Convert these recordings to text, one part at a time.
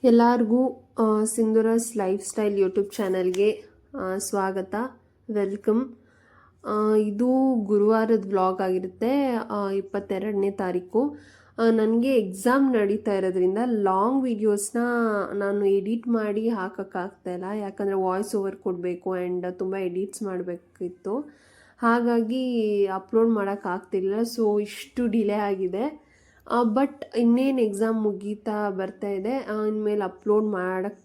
ಎಲ್ಲರಿಗೂ ಸಿಂಧೂರಸ್ life style YouTube ಚಾನಲ್ಗೆ ಸ್ವಾಗತ, ವೆಲ್ಕಮ್. ಇದು ಗುರುವಾರದ ವ್ಲಾಗ್ ಆಗಿರುತ್ತೆ, 22ನೇ ತಾರೀಕು. ನನಗೆ ಎಕ್ಸಾಮ್ ನಡೀತಾ ಇರೋದ್ರಿಂದ ಲಾಂಗ್ ವೀಡಿಯೋಸ್ನ ನಾನು ಎಡಿಟ್ ಮಾಡಿ ಹಾಕೋಕ್ಕಾಗ್ತಾಯಿಲ್ಲ, ಯಾಕಂದರೆ ವಾಯ್ಸ್ ಓವರ್ ಕೊಡಬೇಕು ಆ್ಯಂಡ್ ತುಂಬ ಎಡಿಟ್ಸ್ ಮಾಡಬೇಕಿತ್ತು. ಹಾಗಾಗಿ ಅಪ್ಲೋಡ್ ಮಾಡೋಕ್ಕಾಗ್ತಿಲ್ಲ. ಸೊ ಇಷ್ಟು ಡಿಲೇ ಆಗಿದೆ. ಬಟ್ ಇನ್ನೇನು ಎಕ್ಸಾಮ್ ಮುಗೀತಾ ಬರ್ತಾ ಇದೆ, ಇನ್ಮೇಲೆ ಅಪ್ಲೋಡ್ ಮಾಡೋಕ್ಕೆ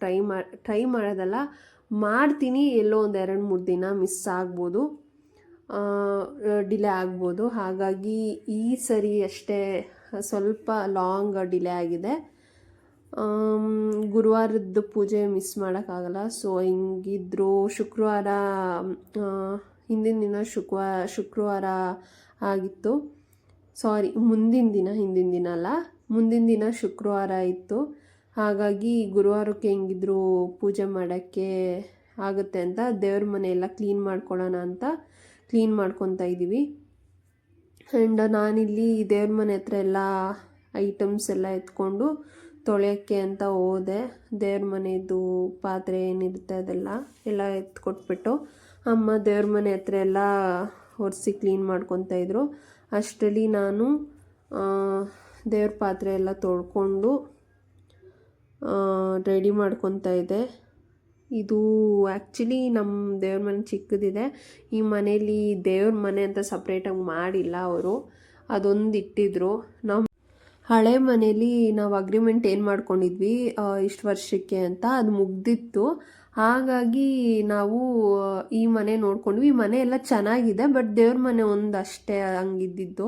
ಟ್ರೈ ಮಾಡೋದಲ್ಲ, ಮಾಡ್ತೀನಿ. ಎಲ್ಲೋ ಒಂದು 2-3 ದಿನ ಮಿಸ್ ಆಗ್ಬೋದು, ಡಿಲೇ ಆಗ್ಬೋದು. ಹಾಗಾಗಿ ಈ ಸರಿ ಅಷ್ಟೇ ಸ್ವಲ್ಪ ಲಾಂಗ್ ಡಿಲೇ ಆಗಿದೆ. ಗುರುವಾರದ್ದು ಪೂಜೆ ಮಿಸ್ ಮಾಡೋಕ್ಕಾಗಲ್ಲ. ಸೊ ಹಿಂಗಿದ್ರು ಶುಕ್ರವಾರ, ಹಿಂದಿನ ದಿನ ಶುಕ್ರವಾರ ಆಗಿತ್ತು. ಸಾರಿ, ಹಿಂದಿನ ದಿನ ಅಲ್ಲ, ಮುಂದಿನ ದಿನ ಶುಕ್ರವಾರ ಇತ್ತು. ಹಾಗಾಗಿ ಗುರುವಾರಕ್ಕೆ ಹೆಂಗಿದ್ರು ಪೂಜೆ ಮಾಡೋಕ್ಕೆ ಆಗುತ್ತೆ ಅಂತ ದೇವ್ರ ಮನೆಯೆಲ್ಲ ಕ್ಲೀನ್ ಮಾಡ್ಕೊಳ್ಳೋಣ ಅಂತ ಕ್ಲೀನ್ ಮಾಡ್ಕೊತಾ ಇದ್ದೀವಿ. ಆ್ಯಂಡ್ ನಾನಿಲ್ಲಿ ದೇವ್ರ ಮನೆ ಹತ್ರ ಎಲ್ಲ ಐಟಮ್ಸ್ ಎಲ್ಲ ಎತ್ಕೊಂಡು ತೊಳೆಯೋಕ್ಕೆ ಅಂತ ಹೋದೆ. ದೇವ್ರ ಮನೆಯದು ಪಾತ್ರೆ ಏನಿರುತ್ತೆ ಅದೆಲ್ಲ ಎತ್ಕೊಟ್ಬಿಟ್ಟು ಅಮ್ಮ ದೇವ್ರ ಮನೆ ಹತ್ರ ಎಲ್ಲ ಒರೆಸಿ ಕ್ಲೀನ್ ಮಾಡ್ಕೊತಾ ಇದ್ರು. ಅಷ್ಟರಲ್ಲಿ ನಾನು ದೇವ್ರ ಪಾತ್ರೆ ಎಲ್ಲ ತೊಳ್ಕೊಂಡು ರೆಡಿ ಮಾಡ್ಕೊತಾ ಇದ್ದೆ. ಇದು ಆ್ಯಕ್ಚುಲಿ ನಮ್ಮ ದೇವ್ರ ಮನೆ ಚಿಕ್ಕದಿದೆ. ಈ ಮನೇಲಿ ದೇವ್ರ ಮನೆ ಅಂತ ಸಪ್ರೇಟಾಗಿ ಮಾಡಿಲ್ಲ ಅವರು, ಅದೊಂದು ಇಟ್ಟಿದ್ರು. ನಾವು ಹಳೆ ಮನೇಲಿ ನಾವು ಅಗ್ರಿಮೆಂಟ್ ಏನು ಮಾಡ್ಕೊಂಡಿದ್ವಿ ಇಷ್ಟು ವರ್ಷಕ್ಕೆ ಅಂತ, ಅದು ಮುಗ್ದಿತ್ತು. ಹಾಗಾಗಿ ನಾವು ಈ ಮನೆ ನೋಡ್ಕೊಂಡ್ವಿ. ಈ ಮನೆ ಎಲ್ಲ ಚೆನ್ನಾಗಿದೆ, ಬಟ್ ದೇವ್ರ ಮನೆ ಒಂದು ಅಷ್ಟೇ ಹಂಗಿದ್ದಿದ್ದು.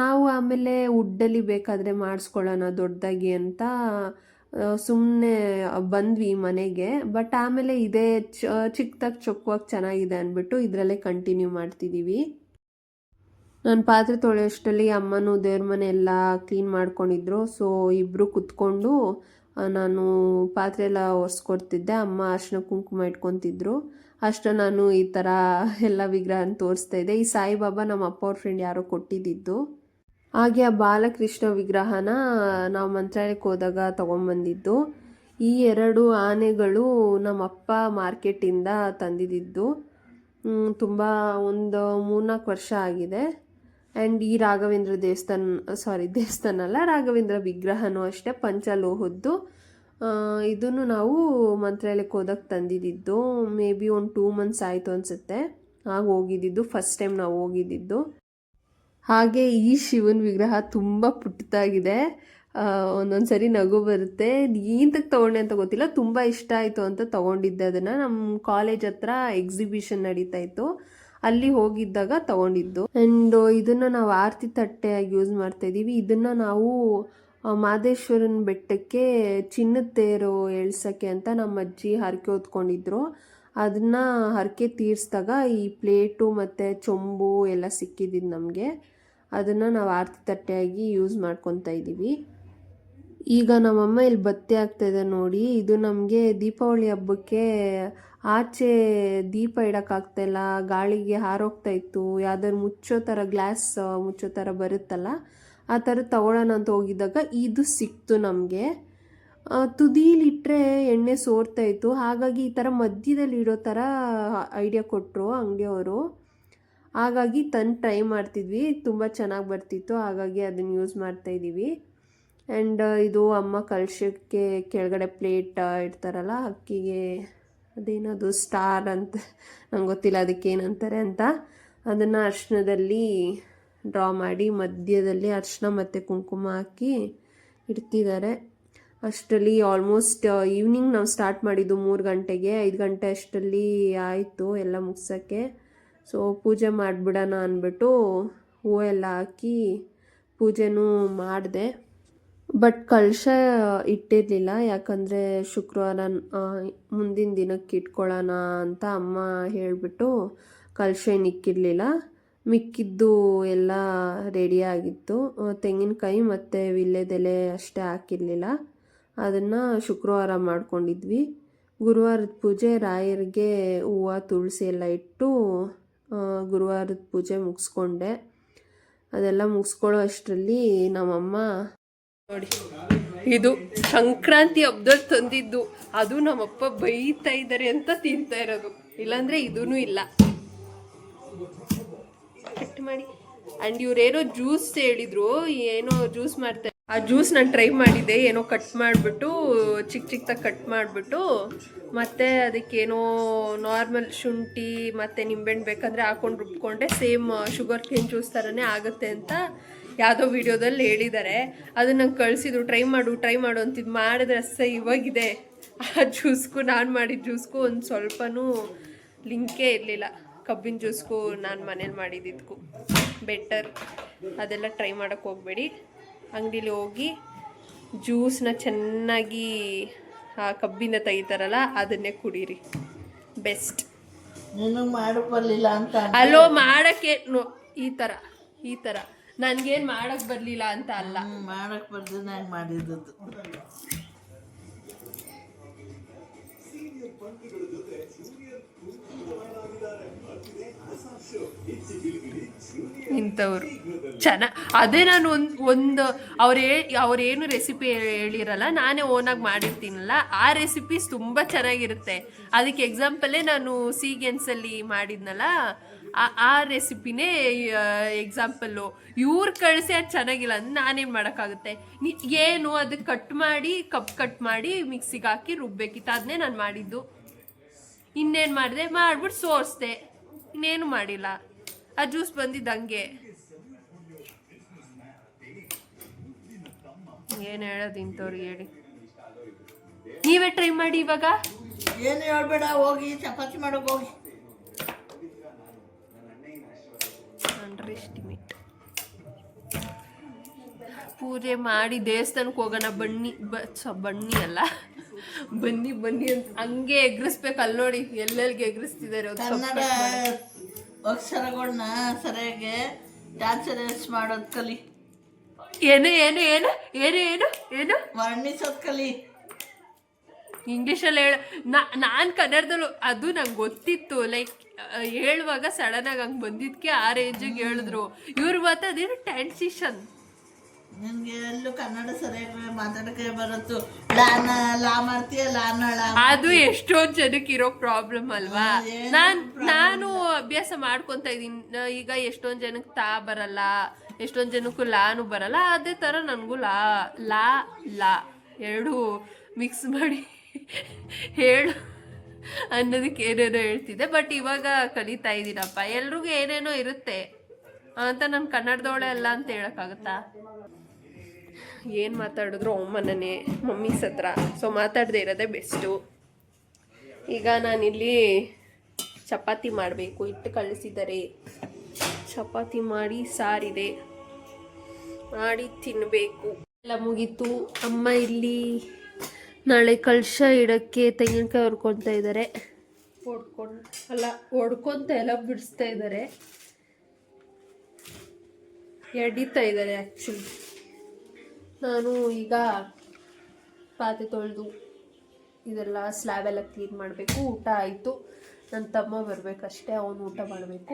ನಾವು ಆಮೇಲೆ ವುಡ್ಡಲ್ಲಿ ಬೇಕಾದರೆ ಮಾಡಿಸ್ಕೊಳ್ಳೋಣ ದೊಡ್ಡದಾಗಿ ಅಂತ ಸುಮ್ಮನೆ ಬಂದ್ವಿ ಈ ಮನೆಗೆ. ಬಟ್ ಆಮೇಲೆ ಇದೇ ಚಿಕ್ಕದಾಗಿ ಚೊಕ್ಕವಾಗಿ ಚೆನ್ನಾಗಿದೆ ಅಂದ್ಬಿಟ್ಟು ಇದರಲ್ಲೇ ಕಂಟಿನ್ಯೂ ಮಾಡ್ತಿದ್ದೀವಿ. ನಾನು ಪಾತ್ರೆ ತೊಳೆಯೋಷ್ಟರಲ್ಲಿ ಅಮ್ಮನೂ ದೇವ್ರ ಮನೆ ಎಲ್ಲ ಕ್ಲೀನ್ ಮಾಡ್ಕೊಂಡಿದ್ರು. ಸೊ ಇಬ್ಬರು ಕುತ್ಕೊಂಡು ನಾನು ಪಾತ್ರೆ ಎಲ್ಲ ಒರೆಸ್ಕೊಡ್ತಿದ್ದೆ. ಅಮ್ಮ ಅರ್ಶಿನ ಕುಂಕುಮ ಇಟ್ಕೊತಿದ್ರು. ಅಷ್ಟು ನಾನು ಈ ಥರ ಎಲ್ಲ ವಿಗ್ರಹನ ತೋರಿಸ್ತಾ ಇದ್ದೆ. ಈ ಸಾಯಿಬಾಬಾ ನಮ್ಮ ಅಪ್ಪ ಅವ್ರ ಫ್ರೆಂಡ್ ಯಾರೋ ಕೊಟ್ಟಿದ್ದಿದ್ದು. ಹಾಗೆ ಆ ಬಾಲಕೃಷ್ಣ ವಿಗ್ರಹನ ನಾವು ಮಂತ್ರಾಲಯಕ್ಕೆ ಹೋದಾಗ ತೊಗೊಂಬಂದಿದ್ದು. ಈ 2 ಆನೆಗಳು ನಮ್ಮ ಅಪ್ಪ ಮಾರ್ಕೆಟಿಂದ ತಂದಿದ್ದು. ತುಂಬ ಒಂದು 3-4 ವರ್ಷ ಆಗಿದೆ. ಆ್ಯಂಡ್ ಈ ರಾಘವೇಂದ್ರ ದೇವಸ್ಥಾನ ಅಲ್ಲ, ರಾಘವೇಂದ್ರ ವಿಗ್ರಹನೂ ಅಷ್ಟೇ, ಪಂಚಲೋಹದ್ದು. ಇದನ್ನು ನಾವು ಮಂತ್ರಾಲಯಕ್ಕೆ ಹೋದಾಗ ತಂದಿದ್ದು. ಮೇ ಬಿ ಒಂದು 2 months ಆಯಿತು ಅನಿಸುತ್ತೆ ಆಗ ಹೋಗಿದ್ದು, ಫಸ್ಟ್ ಟೈಮ್ ನಾವು ಹೋಗಿದ್ದು. ಹಾಗೆ ಈ ಶಿವನ ವಿಗ್ರಹ ತುಂಬ ಪುಟ್ಟದಾಗಿದೆ. ಒಂದೊಂದು ಸರಿ ನಗು ಬರುತ್ತೆ. ಏನಕ್ಕೆ ತೊಗೊಂಡೆ ಅಂತ ಗೊತ್ತಿಲ್ಲ, ತುಂಬ ಇಷ್ಟ ಆಯಿತು ಅಂತ ತೊಗೊಂಡಿದ್ದೆ. ಅದನ್ನು ನಮ್ಮ ಕಾಲೇಜ್ ಹತ್ರ ಎಕ್ಸಿಬಿಷನ್ ನಡೀತಾ ಇತ್ತು, ಅಲ್ಲಿ ಹೋಗಿದ್ದಾಗ ತೊಗೊಂಡಿದ್ದು. ಆ್ಯಂಡ್ ಇದನ್ನು ನಾವು ಆರತಿ ತಟ್ಟೆಯಾಗಿ ಯೂಸ್ ಮಾಡ್ತಾಯಿದ್ದೀವಿ. ಇದನ್ನು ನಾವು ಮಾದೇಶ್ವರನ ಬೆಟ್ಟಕ್ಕೆ ಚಿನ್ನದ ತೇರು ಎಳ್ಸೋಕ್ಕೆ ಅಂತ ನಮ್ಮ ಅಜ್ಜಿ ಹರಕೆ ಹೊತ್ಕೊಂಡಿದ್ರು. ಅದನ್ನು ಹರಕೆ ತೀರಿಸಿದಾಗ ಈ ಪ್ಲೇಟು ಮತ್ತು ಚೊಂಬು ಎಲ್ಲ ಸಿಕ್ಕಿದ್ದು ನಮಗೆ. ಅದನ್ನು ನಾವು ಆರತಿ ತಟ್ಟೆಯಾಗಿ ಯೂಸ್ ಮಾಡ್ಕೊತಾ ಇದ್ದೀವಿ. ಈಗ ನಮ್ಮಮ್ಮ ಇಲ್ಲಿ ಬತ್ತಿ ಆಗ್ತಾಯಿದೆ ನೋಡಿ. ಇದು ನಮಗೆ ದೀಪಾವಳಿ ಹಬ್ಬಕ್ಕೆ ಆಚೆ ದೀಪ ಇಡೋಕ್ಕಾಗ್ತಾಯಿಲ್ಲ, ಗಾಳಿಗೆ ಹಾರೋಗ್ತಾ ಇತ್ತು. ಯಾವ್ದಾದ್ರು ಮುಚ್ಚೋ ಥರ, ಗ್ಲಾಸ್ ಮುಚ್ಚೋ ಥರ ಬರುತ್ತಲ್ಲ, ಆ ಥರ ತೊಗೊಳ್ಳೋಣ ಅಂತ ಹೋಗಿದ್ದಾಗ ಇದು ಸಿಕ್ತು ನಮಗೆ. ತುದೀಲಿಟ್ಟರೆ ಎಣ್ಣೆ ಸೋರ್ತಾ ಇತ್ತು. ಹಾಗಾಗಿ ಈ ಥರ ಮಧ್ಯದಲ್ಲಿ ಇಡೋ ಥರ ಐಡಿಯಾ ಕೊಟ್ಟರು ಅಂಗಡಿಯವರು. ಹಾಗಾಗಿ ಟ್ರೈ ಮಾಡ್ತಿದ್ವಿ, ತುಂಬ ಚೆನ್ನಾಗಿ ಬರ್ತಿತ್ತು. ಹಾಗಾಗಿ ಅದನ್ನು ಯೂಸ್ ಮಾಡ್ತಾಯಿದ್ದೀವಿ. ಆ್ಯಂಡ್ ಇದು ಅಮ್ಮ ಕಲಶಕ್ಕೆ ಕೆಳಗಡೆ ಪ್ಲೇಟ್ ಇಡ್ತಾರಲ್ಲ, ಅಕ್ಕಿಗೆ ಅದೇನದು ಸ್ಟಾರ್ ಅಂತ ನಂಗೆ ಗೊತ್ತಿಲ್ಲ ಅದಕ್ಕೇನಂತಾರೆ ಅಂತ, ಅದನ್ನು ಅರಿಶಿನದಲ್ಲಿ ಡ್ರಾ ಮಾಡಿ ಮಧ್ಯದಲ್ಲಿ ಅರಿಶಿನ ಮತ್ತು ಕುಂಕುಮ ಹಾಕಿ ಇಡ್ತಿದ್ದಾರೆ. ಅಷ್ಟರಲ್ಲಿ ಆಲ್ಮೋಸ್ಟ್ ಈವ್ನಿಂಗ್ ನಾವು ಸ್ಟಾರ್ಟ್ ಮಾಡಿದ್ದು 3 ಗಂಟೆಗೆ, 5 ಗಂಟೆ ಅಷ್ಟರಲ್ಲಿ ಆಯಿತು ಎಲ್ಲ ಮುಗ್ಸೋಕ್ಕೆ. ಸೊ ಪೂಜೆ ಮಾಡಿಬಿಡೋಣ ಅಂದ್ಬಿಟ್ಟು ಹೂವೆಲ್ಲ ಹಾಕಿ ಪೂಜೆನೂ ಮಾಡಿದೆ. ಬಟ್ ಕಲಶ ಇಟ್ಟಿರಲಿಲ್ಲ, ಯಾಕಂದರೆ ಶುಕ್ರವಾರ ಮುಂದಿನ ದಿನಕ್ಕೆ ಇಟ್ಕೊಳ್ಳೋಣ ಅಂತ ಅಮ್ಮ ಹೇಳಿಬಿಟ್ಟು ಕಲಶ ಏನಿಕ್ಕಿರಲಿಲ್ಲ. ಮಿಕ್ಕಿದ್ದು ಎಲ್ಲ ರೆಡಿಯಾಗಿತ್ತು. ತೆಂಗಿನಕಾಯಿ ಮತ್ತು ವೀಳ್ಯದೆಲೆ ಅಷ್ಟೇ ಹಾಕಿರಲಿಲ್ಲ. ಅದನ್ನು ಶುಕ್ರವಾರ ಮಾಡ್ಕೊಂಡಿದ್ವಿ. ಗುರುವಾರದ ಪೂಜೆ ರಾಯರಿಗೆ ಹೂವು ತುಳಸಿ ಎಲ್ಲ ಇಟ್ಟು ಗುರುವಾರದ ಪೂಜೆ ಮುಗಿಸ್ಕೊಂಡೆ. ಅದೆಲ್ಲ ಮುಗಿಸ್ಕೊಳ್ಳೋ ಅಷ್ಟರಲ್ಲಿ ನಮ್ಮಮ್ಮ ನೋಡಿ ಇದು ಸಂಕ್ರಾಂತಿ ಹಬ್ಬದಲ್ಲಿ ತಂದಿದ್ದು, ಅದು ನಮ್ಮಪ್ಪ ಬೈತಾ ಇದ್ದಾರೆ ಅಂತ ತಿಂತಾ ಇರೋದು, ಇಲ್ಲಾಂದ್ರೆ ಇದೂ ಇಲ್ಲ. ಕಟ್ ಮಾಡಿ. ಆ್ಯಂಡ್ ಇವ್ರೇನೋ ಜ್ಯೂಸ್ ಹೇಳಿದ್ರು, ಏನೋ ಜ್ಯೂಸ್ ಮಾಡ್ತಾರೆ. ಆ ಜ್ಯೂಸ್ ನಾನು ಟ್ರೈ ಮಾಡಿದ್ದೆ, ಏನೋ ಕಟ್ ಮಾಡಿಬಿಟ್ಟು ಚಿಕ್ಕದಾಗಿ ಕಟ್ ಮಾಡಿಬಿಟ್ಟು ಮತ್ತು ಅದಕ್ಕೇನೋ ನಾರ್ಮಲ್ ಶುಂಠಿ ಮತ್ತು ನಿಂಬೆಹಣ್ಣು ಬೇಕಂದರೆ ಹಾಕೊಂಡು ರುಬ್ಕೊಂಡ್ರೆ ಸೇಮ್ ಶುಗರ್ ಕೇನ್ ಜ್ಯೂಸ್ ಥರನೇ ಆಗುತ್ತೆ ಅಂತ ಯಾವುದೋ ವಿಡಿಯೋದಲ್ಲಿ ಹೇಳಿದ್ದಾರೆ. ಅದನ್ನು ನಂಗೆ ಕಳಿಸಿದ್ರು, ಟ್ರೈ ಮಾಡು ಅಂತಿದ್ದು. ಮಾಡಿದ್ರೆ ಇವಾಗಿದೆ. ಆ ಜ್ಯೂಸ್ಗೂ ನಾನು ಮಾಡಿದ ಜ್ಯೂಸ್ಗೂ ಒಂದು ಸ್ವಲ್ಪನೂ ಲಿಂಕೇ ಇರಲಿಲ್ಲ. ಕಬ್ಬಿನ ಜ್ಯೂಸ್ಗೂ ನಾನು ಮನೇಲಿ ಮಾಡಿದ್ದಕ್ಕೂ ಬೆಟರ್. ಅದೆಲ್ಲ ಟ್ರೈ ಮಾಡೋಕ್ಕೆ ಹೋಗಬೇಡಿ. ಅಂಗಡೀಲಿ ಹೋಗಿ ಜ್ಯೂಸನ್ನ ಚೆನ್ನಾಗಿ ಆ ಕಬ್ಬಿಂದ ತೆಗಿತಾರಲ್ಲ ಅದನ್ನೇ ಕುಡೀರಿ, ಬೆಸ್ಟ್. ಬರಲಿಲ್ಲ ಅಂತ ಅಲ್ಲೋ ಮಾಡೋಕ್ಕೆ ಈ ಥರ ನನಗೇನು ಮಾಡೋಕ್ಕೆ ಬರಲಿಲ್ಲ ಅಂತ ಅಲ್ಲ, ಮಾಡೋಕ್ಕೆ ಬರ್ದು ನಾನು ಮಾಡಿದ್ದು. ಇಂಥವ್ರು ಅದೇ ನಾನು ಒಂದು ಅವ್ರೇನು ರೆಸಿಪಿ ಹೇಳಿರಲ್ಲ, ನಾನೇ ಓನಾಗಿ ಮಾಡಿರ್ತೀನಲ್ಲ, ಆ ರೆಸಿಪೀಸ್ ತುಂಬ ಚೆನ್ನಾಗಿರುತ್ತೆ. ಅದಕ್ಕೆ ಎಕ್ಸಾಂಪಲೇ ನಾನು ಸೀಗೆನ್ಸಲ್ಲಿ ಮಾಡಿದ್ನಲ್ಲ, ಆ ರೆಸಿಪಿನೇ ಎಕ್ಸಾಂಪಲ್ಲು. ಇವ್ರು ಕಳಿಸಿ ಅದು ಚೆನ್ನಾಗಿಲ್ಲ ಅಂದ್ರೆ ನಾನೇನು ಮಾಡೋಕ್ಕಾಗುತ್ತೆ? ಏನು ಅದಕ್ಕೆ ಕಟ್ ಮಾಡಿ ಮಿಕ್ಸಿಗೆ ಹಾಕಿ ರುಬ್ಬೇಕಿತ್ತು, ಅದನ್ನೇ ನಾನು ಮಾಡಿದ್ದು. ಇನ್ನೇನು ಮಾಡಿದೆ, ಮಾಡಿಬಿಟ್ಟು ಸೋರಿಸ್ದೆ, ಇನ್ನೇನು ಮಾಡಿಲ್ಲ. ಆ ಜ್ಯೂಸ್ ಬಂದಿದ್ದು ಹಂಗೆ. ಏನು ಹೇಳೋದು ಇಂಥವ್ರಿಗೆ ಹೇಳಿ. ನೀವೇ ಟ್ರೈ ಮಾಡಿ ಇವಾಗ. ಏನು ಹೇಳ್ಬೇಡ, ಹೋಗಿ ಚಪಾತಿ ಮಾಡೋಕೆ ಹೋಗಿ. Under estimate. ಪೂಜೆ ಮಾಡಿ ದೇವಸ್ಥಾನಕ್ಕೆ ಹೋಗೋಣ ಬನ್ನಿ ಅಲ್ಲ ಬನ್ನಿ ಅಂತ ಹಂಗೆ ಎಗ್ರಿಸ್ಬೇಕು. ಅಲ್ಲಿ ನೋಡಿ ಎಲ್ಲೆಲ್ಗೆ ಎಗ್ರಿಸ್ತಿದ್ದಾರೆ. ಕನ್ನಡ ಅಕ್ಷರಗಳನ್ನ ಸರಿಯಾಗಿ ಡ್ಯಾನ್ಸ್ ಮಾಡೋದು ಕಲಿ. ಏನು ಏನು ಏನು ಏನು ಏನು ಏನು ವರ್ಣಿಸೋದು ಕಲಿ. ಇಂಗ್ಲೀಷಲ್ಲಿ ನಾನು ಕನ್ನಡದಲ್ಲೂ ಅದು ನಂಗೆ ಗೊತ್ತಿತ್ತು. ಲೈಕ್ ಹೇಳುವಾಗ ಸಡನ್ನಾಗಿ ಹಂಗೆ ಬಂದಿದ್ದಕ್ಕೆ ಆ ರೇಂಜಿಗೆ ಹೇಳಿದ್ರು. ಇವ್ರು ಮಾತ್ರ ಅದೇನು ಟ್ರಾನ್ಸಿಷನ್. ನಿನ್ಗೆ ಎಲ್ಲೂ ಕನ್ನಡ ಸರಿಯಾಗಿ ಮಾತಾಡಕ್ಕೆ ಬರುತ್ತು. ಲಾ ಮಾಡ್ತೀಯ ಅದು ಎಷ್ಟೊಂದು ಜನಕ್ಕೆ ಇರೋ ಪ್ರಾಬ್ಲಮ್ ಅಲ್ವಾ. ನಾನು ಅಭ್ಯಾಸ ಮಾಡ್ಕೊತ ಇದ್ದೀನಿ. ಈಗ ಎಷ್ಟೊಂದು ಜನಕ್ಕೆ ತಾ ಬರಲ್ಲ, ಎಷ್ಟೊಂದು ಜನಕ್ಕೂ ಲಾನು ಬರಲ್ಲ. ಅದೇ ಥರ ನನಗೂ ಲಾ ಎರಡು ಮಿಕ್ಸ್ ಮಾಡಿ ಹೇಳು ಅನ್ನೋದಕ್ಕೆ ಏನೇನೋ ಹೇಳ್ತಿದ್ದೆ. ಬಟ್ ಇವಾಗ ಕಲಿತಾ ಇದ್ದೀನಪ್ಪ. ಎಲ್ರಿಗೂ ಏನೇನೋ ಇರುತ್ತೆ ಅಂತ ನಾನು ಕನ್ನಡದವಳೆ ಅಲ್ಲ ಅಂತ ಹೇಳೋಕ್ಕಾಗತ್ತಾ? ಏನು ಮಾತಾಡಿದ್ರು ಅಮ್ಮನೇ ಮಮ್ಮೀಸ್ ಹತ್ರ. ಸೊ ಮಾತಾಡದೇ ಇರೋದೇ ಬೆಸ್ಟು. ಈಗ ನಾನಿಲ್ಲಿ ಚಪಾತಿ ಮಾಡಬೇಕು. ಹಿಟ್ಟು ಕಳಿಸಿದ್ದಾರೆ, ಚಪಾತಿ ಮಾಡಿ ಸಾರಿದೆ, ಮಾಡಿ ತಿನ್ನಬೇಕು. ಎಲ್ಲ ಮುಗೀತು. ಅಮ್ಮ ಇಲ್ಲಿ ನಾಳೆ ಕಳಶ ಇಡೋಕ್ಕೆ ತೆಂಗಿನಕಾಯಿ ಹೊಡ್ಕೊತಾ ಇದ್ದಾರೆ. ಹೊಡ್ಕೊತ ಎಲ್ಲ ಬಿಡಿಸ್ತಾ ಇದ್ದಾರೆ, ಎಡಿತಾ ಇದ್ದಾರೆ ಆ್ಯಕ್ಚುಲಿ. ನಾನು ಈಗ ಪಾತ್ರೆ ತೊಳೆದು ಇದೆಲ್ಲ ಸ್ಲ್ಯಾಬೆಲ್ಲ ಕ್ಲೀನ್ ಮಾಡಬೇಕು. ಊಟ ಆಯಿತು. ನನ್ನ ತಮ್ಮ ಬರಬೇಕಷ್ಟೇ, ಅವನು ಊಟ ಮಾಡಬೇಕು.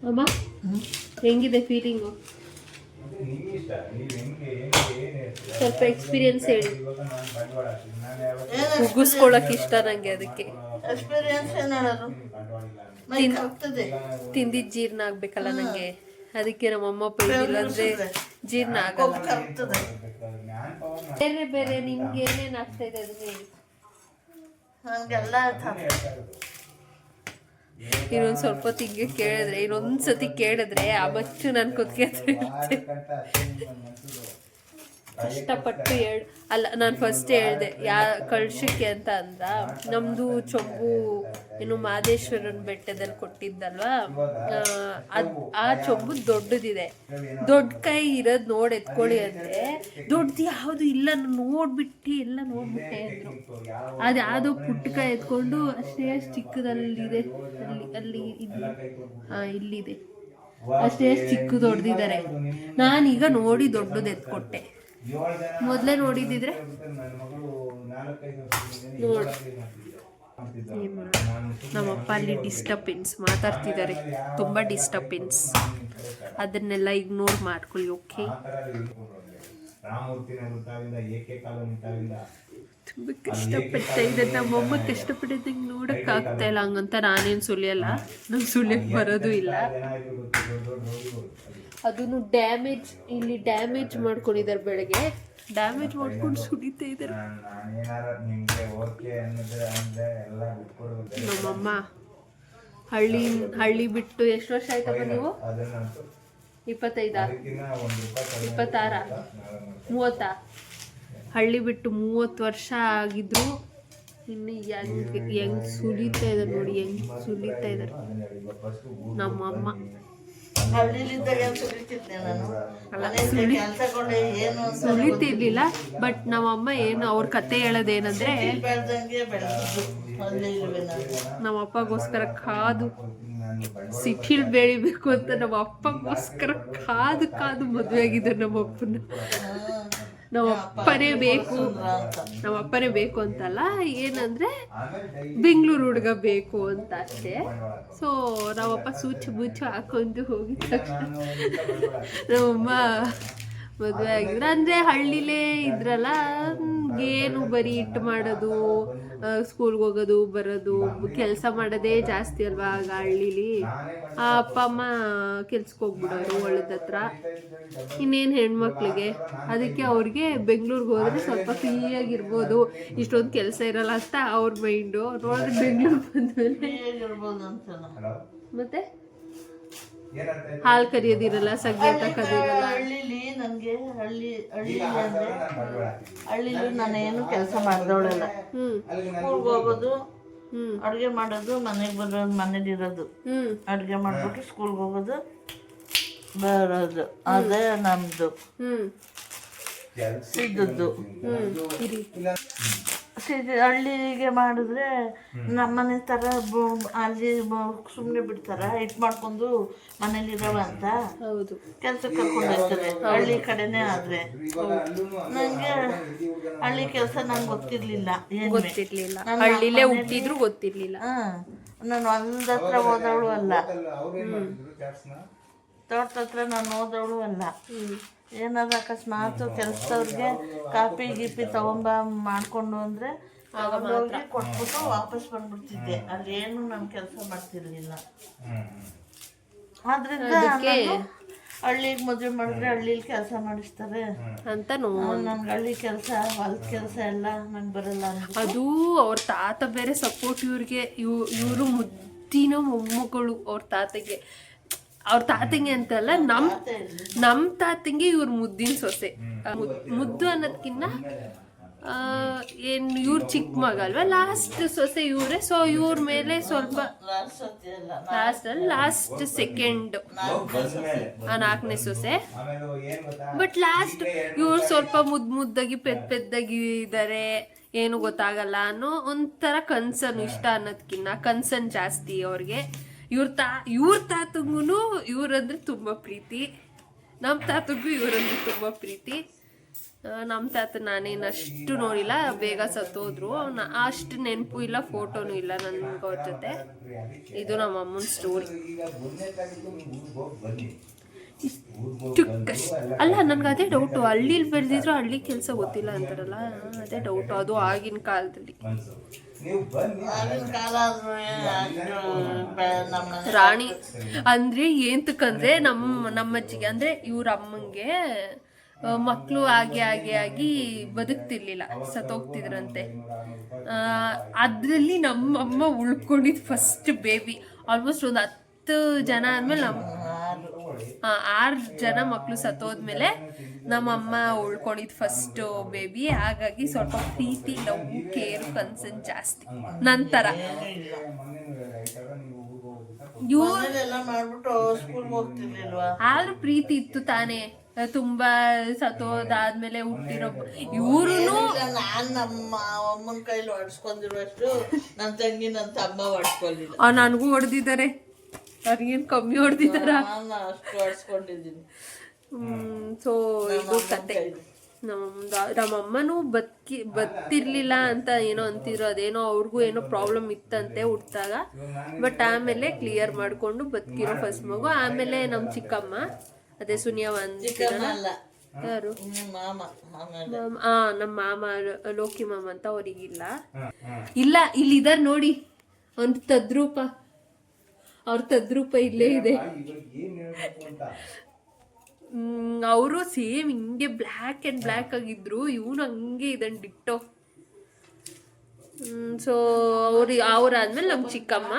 ಅಮ್ಮ ಹೆಂಗಿದೆ ಫೀಲಿಂಗು? ಸ್ವಲ್ಪ ಎಕ್ಸ್ಪೀರಿಯನ್ಸ್ ಹೇಳಿ. ಮುಗಿಸ್ಕೊಳಕ್ ಇಷ್ಟ ನಂಗೆ, ಅದಕ್ಕೆ ಎಕ್ಸ್ಪೀರಿಯನ್ಸ್ ತಿಂದಿದ್ದು ಜೀರ್ಣ ಆಗ್ಬೇಕಲ್ಲ ನಂಗೆ, ಅದಕ್ಕೆ ನಮ್ಮಮ್ಮ ಬೈದಿಲ್ಲ ಅಂದ್ರೆ ಜೀರ್ಣ ಆಗಲ್ಲ. ಬೇರೆ ಬೇರೆ ನಿಮ್ಗೆ ಏನೇನು ಆಗ್ತಾ ಇದೆ ಅದನ್ನ ಹೇಳಿ. ಇನ್ನೊಂದು ಸ್ವಲ್ಪ ತಿಂಗೆ ಕೇಳಿದ್ರೆ, ಇನ್ನೊಂದ್ಸತಿ ಕೇಳಿದ್ರೆ ಆ ಬಚ್ಚು ನನ್ನ ಕುತ್ಕೆ ಕಷ್ಟಪಟ್ಟು ನಾನು ಫಸ್ಟ್ ಹೇಳಿದೆ ಕಳ್ಸಕ್ಕೆ ಅಂತ ಅಂದ. ನಮ್ಮದು ಚೊಂಬು ಏನು ಮಾದೇಶ್ವರನ ಬೆಟ್ಟದಲ್ಲಿ ಕೊಟ್ಟಿದ್ದಲ್ವಾ, ಆ ಚೊಂಬು ದೊಡ್ಡದಿದೆ. ದೊಡ್ಡ ಕೈ ಇರೋದು ನೋಡಿ ಎತ್ಕೊಳ್ಳಿ ಅಂದರೆ ದೊಡ್ಡದು ಯಾವುದು ಇಲ್ಲ, ನೋಡ್ಬಿಟ್ಟು ಎಲ್ಲ ನೋಡ್ಬಿಟ್ಟೆ ಅಂದರು. ಅದು ಯಾವುದೋ ಪುಟ್ಟ ಕೈ ಎತ್ಕೊಂಡು ಅಷ್ಟೇ ಚಿಕ್ಕದಲ್ಲಿದೆ, ಅಲ್ಲಿ ಇಲ್ಲಿದೆ ಅಷ್ಟೇ ಚಿಕ್ಕದು ದೊಡ್ಡದಿದ್ದಾರೆ. ನಾನೀಗ ನೋಡಿ ದೊಡ್ಡದು ಎತ್ಕೊಟ್ಟೆ. ಮೊದಲೇ ನೋಡಿದ್ದಿದ್ರೆ ನೋಡಿ. ನಮ್ಮಪ್ಪ ಅಲ್ಲಿ ಡಿಸ್ಟರ್ಬೆನ್ಸ್ ಮಾತಾಡ್ತಿದ್ದಾರೆ, ತುಂಬ ಡಿಸ್ಟರ್ಬೆನ್ಸ್, ಅದನ್ನೆಲ್ಲ ಇಗ್ನೋರ್ ಮಾಡ್ಕೊಳ್ಳಿ. ಓಕೆ, ತುಂಬ ಕಷ್ಟಪಡ್ತಾ ಇದೆ ನಮ್ಮಮ್ಮ. ಕಷ್ಟಪಟ್ಟಿದ್ದಂಗೆ ನೋಡಕ್ ಆಗ್ತಾ ಇಲ್ಲ. ಹಂಗಂತ ನಾನೇನು ಸುಲಿಯಲ್ಲ, ನಂಗೆ ಸುಲಿಯಕ್ಕೆ ಬರೋದು ಇಲ್ಲ. ಅದನ್ನು ಡ್ಯಾಮೇಜ್, ಇಲ್ಲಿ ಡ್ಯಾಮೇಜ್ ಮಾಡ್ಕೊಂಡಿದ್ದಾರೆ, ಬೆಳಗ್ಗೆ ಡ್ಯಾಮೇಜ್ ಮಾಡ್ಕೊಂಡು ಸುಡಿತಾ ಇದ್ದಾರೆ ನಮ್ಮಮ್ಮ. ಹಳ್ಳಿ ಬಿಟ್ಟು ಎಷ್ಟು ವರ್ಷ ಆಯ್ತಪ್ಪ ನೀವು? 25, 26, 30? ಹಳ್ಳಿ ಬಿಟ್ಟು 30 ವರ್ಷ ಆಗಿದ್ರು ಇನ್ನು ಹೆಂಗ್ ಸುಲಿತಾ ಇದ್ದಾರೆ ನೋಡಿ, ಹೆಂಗ್ ಸುಲಿತಾ ಇದ್ದಾರೆ ನಮ್ಮಮ್ಮ. ಸುಲಿತಿರ್ಲಿಲ್ಲ, ಬಟ್ ನಮ್ಮಮ್ಮ ಏನು ಅವ್ರ ಕತೆ ಹೇಳೋದೇನಂದ್ರೆ ನಮ್ಮಪ್ಪಗೋಸ್ಕರ ಕಾದು ಸಿಟಿಲ್ ಬೆಳಿಬೇಕು ಅಂತ ನಮ್ಮ ಅಪ್ಪಗೋಸ್ಕರ ಕಾದು ಮದುವೆ ಆಗಿದ್ದಾರೆ ನಮ್ಮಪ್ಪನ. ನಮ್ಮಪ್ಪನೇ ಬೇಕು ಅಂತಲ್ಲ, ಏನಂದ್ರೆ ಬೆಂಗಳೂರು ಹುಡುಗ ಬೇಕು ಅಂತ ಅಷ್ಟೇ. ಸೊ ನಮ್ಮಪ್ಪ ಸೂಚು ಬೂಚು ಹಾಕೊಂಡು ಹೋಗಿದ ತಕ್ಷಣ ನಮ್ಮಮ್ಮ ಮದುವೆ ಆಗಿದ್ರು. ಅಂದರೆ ಹಳ್ಳಿಲೇ ಇದ್ರಲ್ಲ, ಏನು ಬರೀ ಇಟ್ಟು ಮಾಡೋದು, ಸ್ಕೂಲ್ಗೆ ಹೋಗೋದು ಬರೋದು, ಕೆಲಸ ಮಾಡೋದೇ ಜಾಸ್ತಿ ಅಲ್ವಾ ಆಗ ಹಳ್ಳೀಲಿ. ಆ ಅಪ್ಪ ಅಮ್ಮ ಕೆಲ್ಸಕ್ಕೆ ಹೋಗ್ಬಿಡೋರು ಹೊಲದ ಹತ್ರ, ಇನ್ನೇನು ಹೆಣ್ಮಕ್ಳಿಗೆ. ಅದಕ್ಕೆ ಅವ್ರಿಗೆ ಬೆಂಗ್ಳೂರಿಗೆ ಹೋದ್ರೆ ಸ್ವಲ್ಪ ಫ್ರೀಯಾಗಿರ್ಬೋದು, ಇಷ್ಟೊಂದು ಕೆಲಸ ಇರಲ್ಲ ಅಂತ ಅವ್ರ ಮೈಂಡು. ನೋಡಿದ್ರೆ ಬೆಂಗ್ಳೂರು ಬಂದ್ಮೇಲೆ ಮತ್ತೆ ಹಾಲು ಕರಿಯೋದಿರಲ್ಲ, ಸಗ್ಗೆ ತಕ್ಕೋದಿರಲ್ಲ. ಹಳ್ಳಿಲಿ ನನಗೆ ಹಳ್ಳಿಲಿ ನಾನೇನು ಕೆಲಸ ಮಾಡ್ದವಳಲ್ಲ. ಸ್ಕೂಲ್ಗೆ ಹೋಗೋದು, ಅಡುಗೆ ಮಾಡೋದು, ಮನೆಗೆ ಬರೋದು, ಮನೇಲಿರೋದು, ಅಡುಗೆ ಮಾಡ್ಬಿಟ್ಟು ಸ್ಕೂಲ್ಗೆ ಹೋಗೋದು ಬರೋದು, ಅದೇ ನಮ್ದು ಇದ್ದದ್ದು. ಹಳ್ಳಿಗೆ ಮಾಡಿದ್ರೆ ನಮ್ಮನೆ ಥರ ಅಲ್ಲಿ ಸುಮ್ಮನೆ ಬಿಡ್ತಾರ, ಇಟ್ಟು ಮಾಡ್ಕೊಂಡು ಮನೇಲಿರವ ಅಂತ ಕೆಲ್ಸಕ್ಕೆ ಕರ್ಕೊಂಡು ಹೋಗ್ತಾರೆ. ಹಳ್ಳಿ ಕಡೆನೇ ಆದ್ರೆ ನಂಗೆ ಹಳ್ಳಿ ಕೆಲಸ ನಂಗೆ ಗೊತ್ತಿರ್ಲಿಲ್ಲ, ಹಳ್ಳಿಲೇ ಹುಟ್ಟಿದ್ರು ಗೊತ್ತಿರ್ಲಿಲ್ಲ. ನಾನು ಹೊಲದ ಹತ್ರ ಹೋದವಳು ಅಲ್ಲ, ತೋಟದ ಹತ್ರ ನಾನು ಹೋದವಳು ಅಲ್ಲ. ಏನಾದ್ರು ಅಕಸ್ಮಾತ್ ಕೆಲಸದವ್ರಿಗೆ ಕಾಪಿ ಗೀಪಿ ತಗೊಂಬ ಮಾಡ್ಕೊಂಡು ಅಂದರೆ ಹೋಗಿ ಕೊಟ್ಬಿಟ್ಟು ವಾಪಸ್ ಬಂದ್ಬಿಡ್ತಿದ್ದೆ. ಅಲ್ಲಿ ಏನು ನಾನು ಕೆಲಸ ಮಾಡ್ತಿರ್ಲಿಲ್ಲ. ಆದ್ರಿಂದ ಹಳ್ಳಿಗೆ ಮದುವೆ ಮಾಡಿದ್ರೆ ಹಳ್ಳಿಲಿ ಕೆಲಸ ಮಾಡಿಸ್ತಾರೆ ಅಂತ ನನ್ಗೆ ಹಳ್ಳಿ ಕೆಲಸ, ಹೊಲದ ಕೆಲಸ ಎಲ್ಲ ನಂಗೆ ಬರಲ್ಲ. ಅದು ಅವ್ರ ತಾತ ಬೇರೆ ಸಪೋರ್ಟ್ ಇವ್ರಿಗೆ. ಇವರು ಮುದ್ದಿನ ಮೊಮ್ಮಗಳು ಅವ್ರ ತಾತಗೆ. ಅವ್ರ ತಾತಂಗೆ ಅಂತಲ್ಲ, ನಮ್ಮ ತಾತಂಗೆ ಇವ್ರ ಮುದ್ದಿನ ಸೊಸೆ. ಮುದ್ದು ಅನ್ನೋದಕ್ಕಿಂತ ಏನು ಇವ್ರ ಚಿಕ್ಕ ಮಗ ಅಲ್ವಾ, ಲಾಸ್ಟ್ ಸೊಸೆ ಇವರೇ. ಸೊ ಇವ್ರ ಮೇಲೆ ಸ್ವಲ್ಪ ಲಾಸ್ಟ್ ಸೆಕೆಂಡ್ 4ನೇ ಸೊಸೆ. ಬಟ್ ಲಾಸ್ಟ್ ಇವ್ರು ಸ್ವಲ್ಪ ಮುದ್ದಾಗಿ ಪೆದ್ದಾಗಿ ಇದ್ದಾರೆ, ಏನು ಗೊತ್ತಾಗಲ್ಲ ಅನ್ನೋ ಒಂಥರ ಕನ್ಸರ್ನ್. ಇಷ್ಟ ಅನ್ನೋದಕ್ಕಿಂತ ಕನ್ಸರ್ನ್ ಜಾಸ್ತಿ ಅವ್ರಿಗೆ. ಇವ್ರ ತಾತಂಗೂ ಇವ್ರಂದ್ರೆ ತುಂಬ ಪ್ರೀತಿ, ನಮ್ಮ ತಾತಂಗೂ ಇವರಂದ್ರೆ ತುಂಬ ಪ್ರೀತಿ. ನಮ್ಮ ತಾತ ನಾನೇನು ಅಷ್ಟು ನೋಡಿಲ್ಲ, ಬೇಗ ಸತ್ತೋದ್ರು. ಅಷ್ಟು ನೆನಪು ಇಲ್ಲ, ಫೋಟೋನು ಇಲ್ಲ ನನ್ಗೆ ಅವ್ರ ಜೊತೆ. ಇದು ನಮ್ಮ ಅಮ್ಮನ ಸ್ಟೋರಿ. ಅಲ್ಲ, ನನ್ಗೆ ಅದೇ ಡೌಟು, ಹಳ್ಳಿಲಿ ಬೆಳೆದಿದ್ರು ಹಳ್ಳಿ ಕೆಲಸ ಗೊತ್ತಿಲ್ಲ ಅಂತಾರಲ್ಲ, ಅದೇ ಡೌಟು. ಅದು ಆಗಿನ ಕಾಲದಲ್ಲಿ ರಾಣಿ ಅಂದ್ರೆ ಏಂತಕ್ಕಂದ್ರೆ ನಮ್ಮಜ್ಜಿಗೆ ಅಂದ್ರೆ ಇವ್ರ ಅಮ್ಮಂಗೆ ಮಕ್ಕಳು ಆಗಿ ಬದುಕ್ತಿರ್ಲಿಲ್ಲ, ಸತ್ತೋಗ್ತಿದ್ರಂತೆ. ಅದ್ರಲ್ಲಿ ನಮ್ಮಮ್ಮ ಉಳ್ಕೊಂಡಿದ್ ಫಸ್ಟ್ ಬೇಬಿ. ಆಲ್ಮೋಸ್ಟ್ ಒಂದು 10 ಜನ ಆದ್ಮೇಲೆ 6 ಜನ ಮಕ್ಕಳು ಸತ್ತೋದ್ಮೇಲೆ ನಮ್ಮಮ್ಮ ಉಳ್ಕೊಂಡಿದ್ ಫಸ್ಟ್ ಬೇಬಿ. ಹಾಗಾಗಿ ಸ್ವಲ್ಪ ಪ್ರೀತಿ, ಲವ್, ಕೇರ್, ಕನ್ಸರ್ನ್ ಜಾಸ್ತಿ. ನಂತರ ಆದ್ರೂ ಪ್ರೀತಿ ಇತ್ತು ತಾನೇ, ತುಂಬಾ ಸತ್ತೋದಾದ್ಮೇಲೆ ಹುಟ್ಟಿರೋ ಇವ್ರು. ನಾನ್ ನಮ್ಮ ಅಮ್ಮನ ಕೈಲಿ ಹೊಡ್ಸ್ಕೊಂಡಿರುವಷ್ಟು ನನ್ನ ತಂಗಿ ನನ್ನ ತಮ್ಮ ಹೊಡ್ಸ್ಕೊಂಡಿಲ್ಲ. ನನಗೂ ಹೊಡೆದಿದ್ದಾರೆ, ಅವ್ರಿಗೇನು ಕಮ್ಮಿ ಹೊಡೆದಿದ್ದಾರ? ನಾನು ಅಷ್ಟು ಹೊಡ್ಸ್ಕೊಂಡಿದ್ದೀನಿ. ಸೊ ಇದು ಕತೆ. ನಮ್ಮಮ್ಮನೂ ಬತ್ತಿರ್ಲಿಲ್ಲ ಅಂತ ಏನೋ ಅಂತಿದ್ರು, ಅದೇನೋ ಅವ್ರಿಗೂ ಏನೋ ಪ್ರಾಬ್ಲಮ್ ಇತ್ತಂತೆ ಹುಟ್ಟಾಗ. ಬಟ್ ಆಮೇಲೆ ಕ್ಲಿಯರ್ ಮಾಡಿಕೊಂಡು ಬದುಕಿರೋ ಫಸ್ಟ್ ಮಗು. ಆಮೇಲೆ ನಮ್ಮ ಚಿಕ್ಕಮ್ಮ, ಅದೇ ಸುನಿಯವ್ವ ಅಂತಿರಲ್ಲ, ಯಾರು ನಮ್ಮ ಮಾಮ ಲೋಕಿ ಮಾಮ ಅಂತ ಅವ್ರಿಗಿಲ್ಲ. ಇಲ್ಲ ಇಲ್ಲಿದಾರೆ ನೋಡಿ, ಅವ್ರ ತದ್ರೂಪ ಇಲ್ಲೇ ಇದೆ. ಅವರು ಸೇಮ್ ಹಿಂಗೆ ಬ್ಲ್ಯಾಕ್ ಅಂಡ್ ಬ್ಲ್ಯಾಕ್ ಆಗಿದ್ರು, ಇವನು ಹಂಗೆ ಇದ್ದಾನೆ ಡಿಟ್ಟೋ. ಸೊ ಅವ್ರಾದ್ಮೇಲೆ ನಮ್ಮ ಚಿಕ್ಕಮ್ಮ.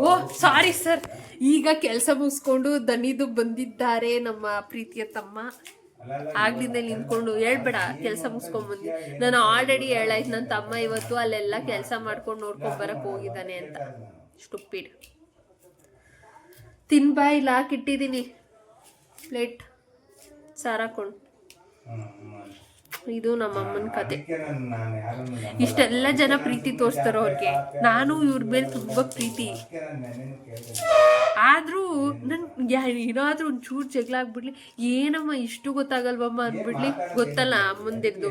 ಓ ಸಾರಿ ಸರ್, ಈಗ ಕೆಲಸ ಮುಗಿಸ್ಕೊಂಡು ದಣಿದು ಬಂದಿದ್ದಾರೆ ನಮ್ಮ ಪ್ರೀತಿಯ ತಮ್ಮ. ಆಗ್ಲಿಂದ ನಿಂತ್ಕೊಂಡು ಹೇಳ್ಬೇಡ, ಕೆಲಸ ಮುಗಿಸ್ಕೊಂಡ್ ಬಂದಿ. ನಾನು ಆಲ್ರೆಡಿ ಹೇಳಾಯ್ತು, ನನ್ನ ತಮ್ಮ ಇವತ್ತು ಅಲ್ಲೆಲ್ಲ ಕೆಲಸ ಮಾಡ್ಕೊಂಡು ನೋಡ್ಕೊಂಡ್ ಬರಕ್ ಹೋಗಿದ್ದಾನೆ ಅಂತ. ಸ್ಟುಪಿಡ್. ತಿನ್ಬಾ, ಇಲ್ಲ ಹಾಕಿಟ್ಟಿದ್ದೀನಿ ಪ್ಲೇಟ್ ಸಾರಾಕೊಂಡು. ಇದು ನಮ್ಮ ಅಮ್ಮನ ಕತೆ. ಇಷ್ಟೆಲ್ಲ ಜನ ಪ್ರೀತಿ ತೋರಿಸ್ತಾರೋ ಅವ್ರಿಗೆ, ನಾನು ಇವ್ರ ಮೇಲೆ ತುಂಬಾ ಪ್ರೀತಿ. ಆದ್ರೂ ನನ್ ಏನಾದ್ರೂ ಒಂಚೂರು ಜಗಳ ಆಗ್ಬಿಡ್ಲಿ, ಏನಮ್ಮ ಇಷ್ಟು ಗೊತ್ತಾಗಲ್ವಮ್ಮ ಅಂದ್ಬಿಡ್ಲಿ, ಗೊತ್ತಲ್ಲ ಅಮ್ಮಂದಿರ್ದು.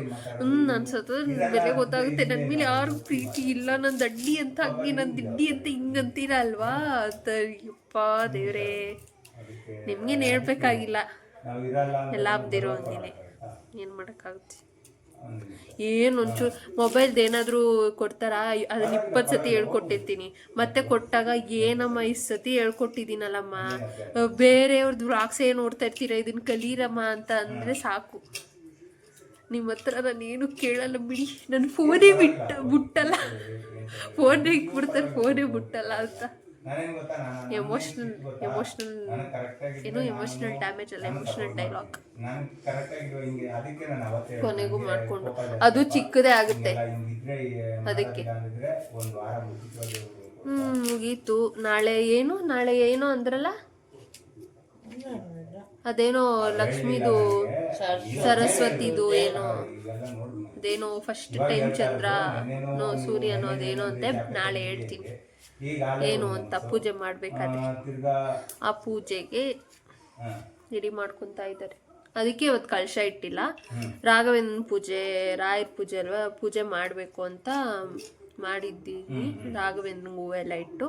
ಅನ್ಸತ್ತ ಬೆಲೆ ಗೊತ್ತಾಗುತ್ತೆ. ನನ್ ಮೇಲೆ ಯಾರು ಪ್ರೀತಿ ಇಲ್ಲ, ನನ್ ದಡ್ಡಿ ಅಂತ ಹಂಗೆ, ನನ್ ದಿಡ್ಡಿ ಅಂತ ಹಿಂಗಂತೀರ ಅಲ್ವಾ ಅಂತ. ಯಪ್ಪ ದೇವ್ರೇ, ನಿಮ್ಗೇನು ಹೇಳ್ಬೇಕಾಗಿಲ್ಲ, ಎಲ್ಲ ಅಬ್ದಿರೋ ಹಂಗೇನೆ, ಏನು ಮಾಡೋಕ್ಕಾಗುತ್ತೆ. ಏನು ಒಂಚೂರು ಮೊಬೈಲ್ದು ಏನಾದರೂ ಕೊಡ್ತಾರಾ, ಅದನ್ನ 20 ಸತಿ ಹೇಳ್ಕೊಟ್ಟಿರ್ತೀನಿ. ಮತ್ತೆ ಕೊಟ್ಟಾಗ ಏನಮ್ಮ ಇಷ್ಟು ಸತಿ ಹೇಳ್ಕೊಟ್ಟಿದ್ದೀನಲ್ಲಮ್ಮ, ಬೇರೆಯವ್ರದ್ದು ರಾಕ್ಸೇ ನೋಡ್ತಾ ಇರ್ತೀರ, ಇದನ್ನ ಕಲೀರಮ್ಮ ಅಂತ ಅಂದರೆ ಸಾಕು. ನಿಮ್ಮ ಹತ್ರ ನಾನೇನು ಕೇಳಲ್ಲ ಬಿಡಿ, ನನ್ನ ಫೋನೇ ಬಿಟ್ಟಲ್ಲ, ಫೋನೇ ಇಟ್ಬಿಡ್ತಾರೆ, ಫೋನೇ ಬಿಟ್ಟಲ್ಲ ಅಂತ. ಎಮೋಷ್ನಲ್ ಡ್ಯಾಮೇಜ್ ಅಲ್ಲ, ಎಮೋಷ್ನಲ್ ಡೈಲಾಗ್ ಕೊನೆಗೂ ಮಾಡ್ಕೊಂಡು. ಅದು ಚಿಕ್ಕದೇ ಆಗುತ್ತೆ ಅದಕ್ಕೆ. ಮುಗೀತು. ನಾಳೆ ಏನು ಅಂದ್ರಲ್ಲ, ಅದೇನೋ ಲಕ್ಷ್ಮಿದು ಸರಸ್ವತಿದು ಅದೇನೋ ಫಸ್ಟ್ ಟೈಮ್ ಚಂದ್ರನೋ ಸೂರ್ಯನೋ ಅದೇನೋ ಅಂತೆ. ನಾಳೆ ಹೇಳ್ತೀನಿ ಏನು ಅಂತ. ಪೂಜೆ ಮಾಡ್ಬೇಕಾದ್ರೆ ಆ ಪೂಜೆಗೆ ರೆಡಿ ಮಾಡ್ಕೊತಾ ಇದ್ದಾರೆ. ಅದಕ್ಕೆ ಇವತ್ತು ಕಳಶ ಇಟ್ಟಿಲ್ಲ. ರಾಘವೇಂದ್ರ ಪೂಜೆ, ರಾಯರ ಪೂಜೆ ಅಲ್ವಾ, ಪೂಜೆ ಮಾಡಬೇಕು ಅಂತ ಮಾಡಿದ್ದೀನಿ. ರಾಘವೇಂದ್ರ ಹೂವೆಲ್ಲ ಇಟ್ಟು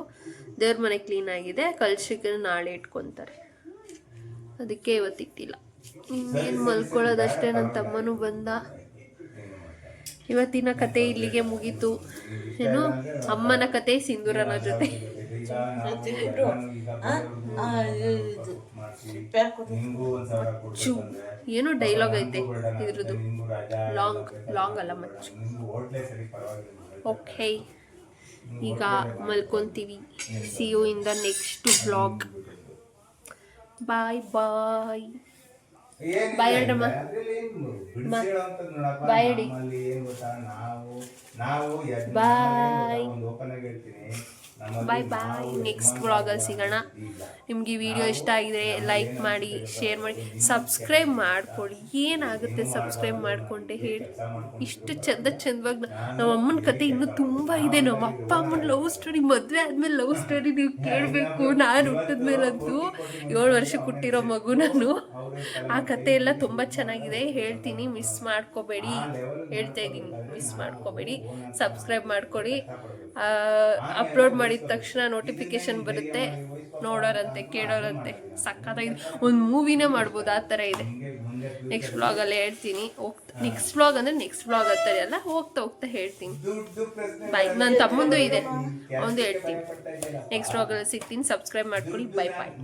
ದೇವ್ರ ಮನೆ ಕ್ಲೀನ್ ಆಗಿದೆ. ಕಳಶಕ್ಕೆ ನಾಳೆ ಇಟ್ಕೊತಾರೆ, ಅದಕ್ಕೆ ಇವತ್ತು ಇಟ್ಟಿಲ್ಲ. ಇನ್ನೇನು ಮಲ್ಕೊಳ್ಳೋದಷ್ಟೇ. ನನ್ನ ತಮ್ಮನೂ ಬಂದ. ಇವತ್ತಿನ ಕತೆ ಇಲ್ಲಿಗೆ ಮುಗೀತು. ಏನು ಅಮ್ಮನ ಕತೆ ಸಿಂಧೂರನ ಜೊತೆ. ಏನೋ ಡೈಲಾಗ್ ಐತೆ ಇದ್ರದ್ದು, ಲಾಂಗ್ ಅಲ್ಲ ಮಚ್ಚು. ಓಕೆ, ಈಗ ಮಲ್ಕೊಂತೀವಿ. See you in the next vlog. Bye bye. Bye ಹೇಳಮ್ಮ, ಬಾಯ್ ಹೇಳಿ. ಬಾಯ್ ಬಾಯ್. ನೆಕ್ಸ್ಟ್ ವ್ಲಾಗಲ್ಲಿ ಸಿಗೋಣ. ನಿಮ್ಗೆ ಈ ವಿಡಿಯೋ ಇಷ್ಟ ಆಗಿದ್ರೆ ಲೈಕ್ ಮಾಡಿ, ಶೇರ್ ಮಾಡಿ, ಸಬ್ಸ್ಕ್ರೈಬ್ ಮಾಡ್ಕೊಳ್ಳಿ. ಏನಾಗುತ್ತೆ ಸಬ್ಸ್ಕ್ರೈಬ್ ಮಾಡಿಕೊಂಡೆ ಹೇಳಿ. ಇಷ್ಟು ಚಂದವಾಗಿ ನಮ್ಮ ಅಮ್ಮನ ಕತೆ ಇನ್ನೂ ತುಂಬ ಇದೆ. ನಮ್ಮ ಅಪ್ಪ ಅಮ್ಮನ ಲವ್ ಸ್ಟೋರಿ, ಮದುವೆ ಆದಮೇಲೆ ಲವ್ ಸ್ಟೋರಿ ನೀವು ಕೇಳಬೇಕು. ನಾನು ಹುಟ್ಟಿದ್ಮೇಲಂತೂ 7 ವರ್ಷಕ್ಕೆ ಹುಟ್ಟಿರೋ ಮಗು ನಾನು. ಆ ಕತೆ ಎಲ್ಲ ತುಂಬ ಚೆನ್ನಾಗಿದೆ, ಹೇಳ್ತೀನಿ. ಮಿಸ್ ಮಾಡ್ಕೋಬೇಡಿ, ಹೇಳ್ತಾ ಇದ್ದೀನಿ, ಮಿಸ್ ಮಾಡ್ಕೋಬೇಡಿ. ಸಬ್ಸ್ಕ್ರೈಬ್ ಮಾಡ್ಕೊಳ್ಳಿ. ಅಪ್ಲೋಡ್ ಮಾಡಿದ ತಕ್ಷಣ ನೋಟಿಫಿಕೇಶನ್ ಬರುತ್ತೆ. ನೋಡೋರಂತೆ, ಕೇಳೋರಂತೆ. ಸಕ್ಕತ್ತಾಗಿದೆ. ಒಂದು ಮೂವಿನೇ ಮಾಡ್ಬೋದು, ಆ ಥರ ಇದೆ. ನೆಕ್ಸ್ಟ್ ವ್ಲಾಗಲ್ಲೇ ಹೇಳ್ತೀನಿ. ನೆಕ್ಸ್ಟ್ ವ್ಲಾಗ್ ಅಂದರೆ ನೆಕ್ಸ್ಟ್ ವ್ಲಾಗ್ ಅಂತಾರೆ ಅಲ್ಲ, ಹೋಗ್ತಾ ಹೇಳ್ತೀನಿ. ಬಾಯ್. ನನ್ನ ತಮ್ಮಂದು ಇದೆ, ಒಂದು ಹೇಳ್ತೀನಿ. ನೆಕ್ಸ್ಟ್ ವ್ಲಾಗಲ್ಲಿ ಸಿಗ್ತೀನಿ. ಸಬ್ಸ್ಕ್ರೈಬ್ ಮಾಡ್ಕೊಳ್ಳಿ. ಬಾಯ್ ಬಾಯ್.